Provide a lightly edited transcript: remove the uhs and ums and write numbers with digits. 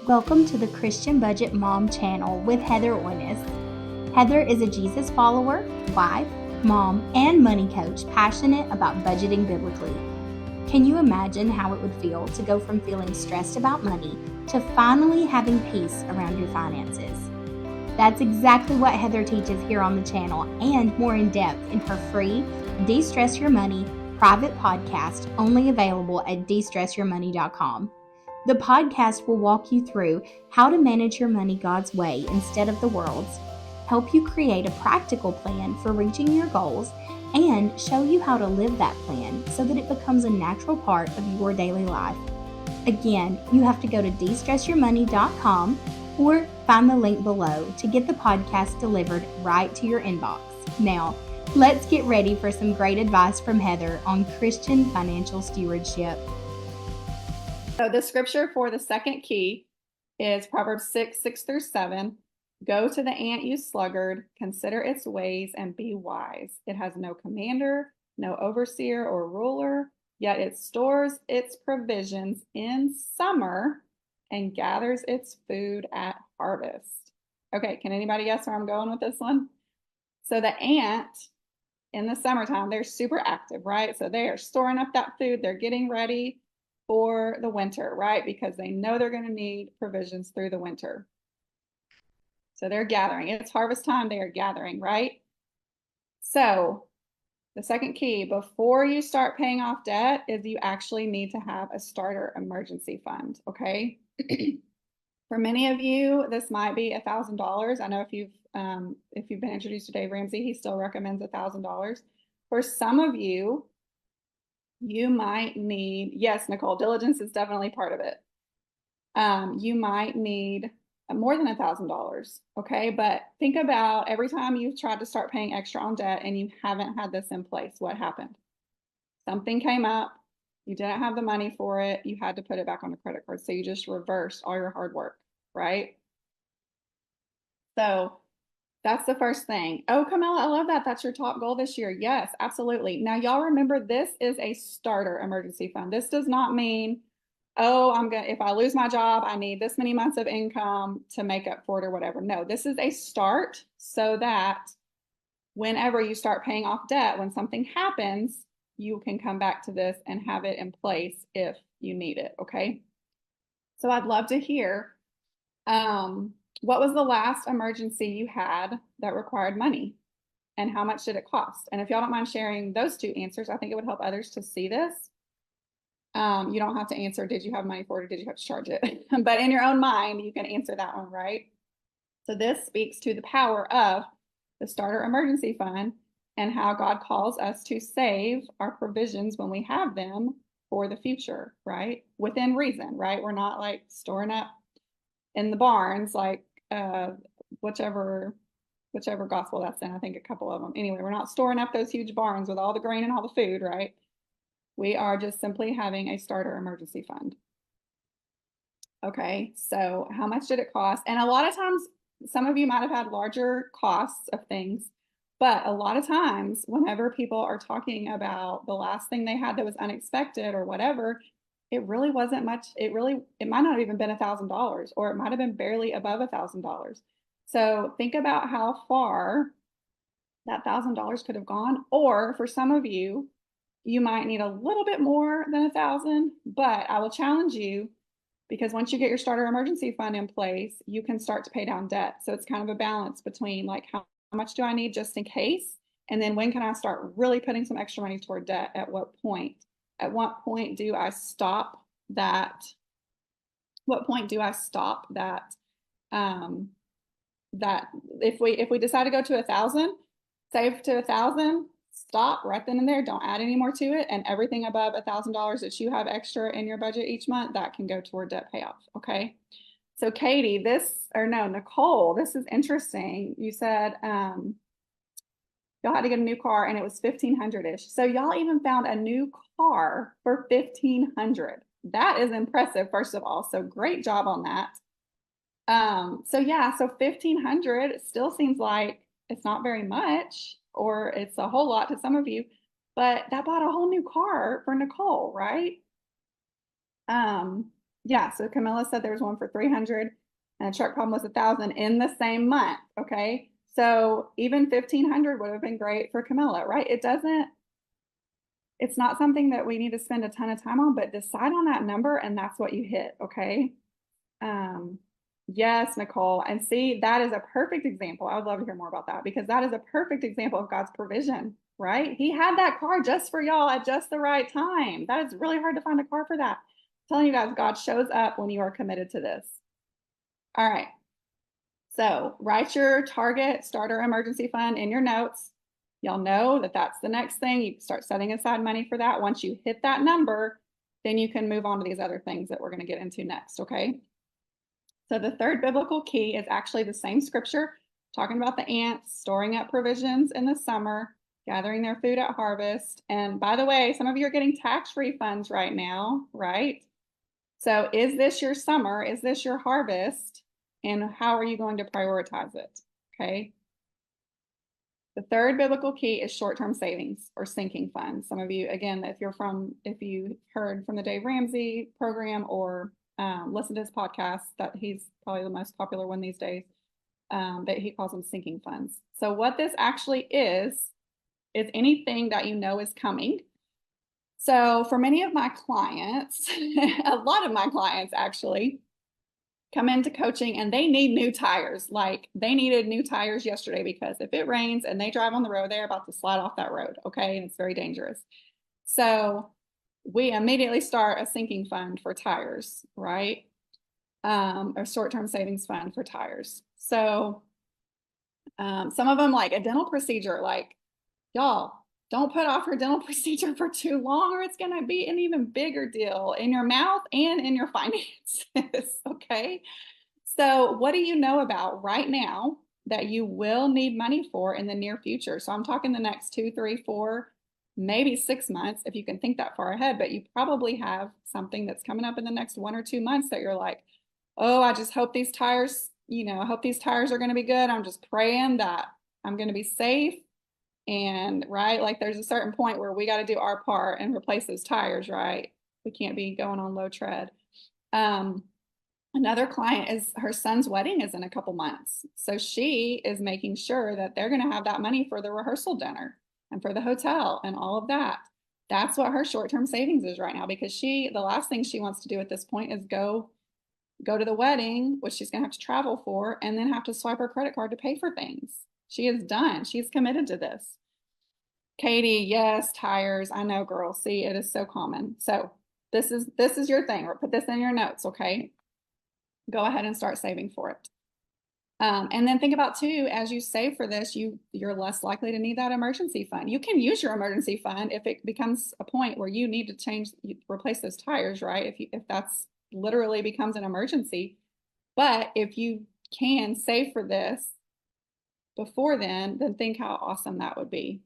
Welcome to the Christian Budget Mom channel with Heather Oynes. Heather is a Jesus follower, wife, mom, and money coach passionate about budgeting biblically. Can you imagine how it would feel to go from feeling stressed about money to finally having peace around your finances? That's exactly what Heather teaches here on the channel and more in depth in her free De-Stress Your Money private podcast, only available at destressyourmoney.com. The podcast will walk you through how to manage your money God's way instead of the world's, help you create a practical plan for reaching your goals, and show you how to live that plan so that it becomes a natural part of your daily life. Again, you have to go to destressyourmoney.com or find the link below to get the podcast delivered right to your inbox. Now, let's get ready for some great advice from Heather on Christian financial stewardship. So the scripture for the second key is Proverbs 6:6-7. Go to the ant, you sluggard, consider its ways and be wise. It has no commander, no overseer or ruler, yet it stores its provisions in summer and gathers its food at harvest. Okay, can anybody guess where I'm going with this one? So the ant in the summertime, they're super active, right? So they are storing up that food. They're getting ready for the winter, right? Because they know they're going to need provisions through the winter. So they're gathering. It's harvest time. They are gathering, right? So the second key before you start paying off debt is you actually need to have a starter emergency fund, okay? For many of you, this might be $1,000. I know if you've been introduced to Dave Ramsey, he still recommends $1,000. For some of you, you might need, yes, Nicole, diligence is definitely part of it. You might need more than $1,000, okay? But think about every time you've tried to start paying extra on debt and you haven't had this in place, what happened? Something came up, you didn't have the money for it, you had to put it back on the credit card. So you just reversed all your hard work, right? So that's the first thing. Oh, Camilla, I love that. That's your top goal this year. Yes, absolutely. Now, y'all remember this is a starter emergency fund. This does not mean, oh, if I lose my job, I need this many months of income to make up for it or whatever. No, this is a start so that whenever you start paying off debt, when something happens, you can come back to this and have it in place if you need it, okay? So I'd love to hear, what was the last emergency you had that required money? And how much did it cost? And if y'all don't mind sharing those two answers, I think it would help others to see this. You don't have to answer, did you have money for it or did you have to charge it? But in your own mind, you can answer that one, right? So this speaks to the power of the starter emergency fund and how God calls us to save our provisions when we have them for the future, right? Within reason, right? We're not like storing up in the barns, like whichever gospel that's in, I think a couple of them. Anyway, we're not storing up those huge barns with all the grain and all the food, right? We are just simply having a starter emergency fund. Okay, so how much did it cost? And a lot of times, some of you might have had larger costs of things, but a lot of times, whenever people are talking about the last thing they had that was unexpected or whatever, it really wasn't much. It might not have even been $1,000, or it might have been barely above $1,000. So think about how far that $1,000 could have gone. Or for some of you, you might need a little bit more than 1,000, but I will challenge you, because once you get your starter emergency fund in place, you can start to pay down debt. So it's kind of a balance between like, how much do I need just in case? And then when can I start really putting some extra money toward debt? At what point? At what point do I stop that? What point do I stop that? That if we decide to go to 1,000, save to 1,000, stop right then and there. Don't add any more to it. And everything above $1,000 that you have extra in your budget each month, that can go toward debt payoff. Okay. So Katie, Nicole, this is interesting. You said y'all had to get a new car and it was $1,500-ish. So y'all even found a new car for $1,500. That is impressive, first of all. So great job on that. So $1,500 still seems like it's not very much, or it's a whole lot to some of you, but that bought a whole new car for Nicole, right? Yeah, so Camilla said there was one for 300 and a truck problem was 1,000 in the same month. Okay. So even 1,500 would have been great for Camilla, right? It's not something that we need to spend a ton of time on, but decide on that number and that's what you hit. Okay. Um, yes, Nicole. And see, that is a perfect example. I would love to hear more about that because that is a perfect example of God's provision, right? He had that car just for y'all at just the right time. That is really hard to find a car for that. I'm telling you guys, God shows up when you are committed to this. All right. So write your target starter emergency fund in your notes. Y'all know that that's the next thing. You start setting aside money for that. Once you hit that number, then you can move on to these other things that we're going to get into next. Okay. So the third biblical key is actually the same scripture, talking about the ants storing up provisions in the summer, gathering their food at harvest. And by the way, some of you are getting tax refunds right now, right? So is this your summer? Is this your harvest? And how are you going to prioritize it? Okay. The third biblical key is short-term savings or sinking funds. Some of you, again, if you heard from the Dave Ramsey program or listen to his podcast, that he's probably the most popular one these days, that he calls them sinking funds. So what this actually is anything that you know is coming. So for many of my clients, a lot of my clients actually come into coaching and they need new tires. Like they needed new tires yesterday because if it rains and they drive on the road, they're about to slide off that road. Okay. And it's very dangerous. So we immediately start a sinking fund for tires, right? A short-term savings fund for tires. So some of them like a dental procedure, like y'all don't put off your dental procedure for too long or it's going to be an even bigger deal in your mouth and in your finances. Okay. So what do you know about right now that you will need money for in the near future? So I'm talking the next 2, 3, 4, maybe 6 months, if you can think that far ahead, but you probably have something that's coming up in the next 1 or 2 months that you're like, oh, I just hope these tires, I hope these tires are going to be good. I'm just praying that I'm going to be safe. And right, like there's a certain point where we got to do our part and replace those tires, right? We can't be going on low tread. Another client is her son's wedding is in a couple months. So she is making sure that they're going to have that money for the rehearsal dinner and for the hotel and all of that. That's what her short-term savings is right now because the last thing she wants to do at this point is go to the wedding, which she's going to have to travel for, and then have to swipe her credit card to pay for things. She is done. She's committed to this. Katie, yes, tires. I know, girl. See, it is so common. So this is your thing. Put this in your notes, okay? Go ahead and start saving for it. And then think about too, as you save for this, you're less likely to need that emergency fund. You can use your emergency fund if it becomes a point where you need to replace those tires, right? If that's literally becomes an emergency. But if you can save for this before then think how awesome that would be.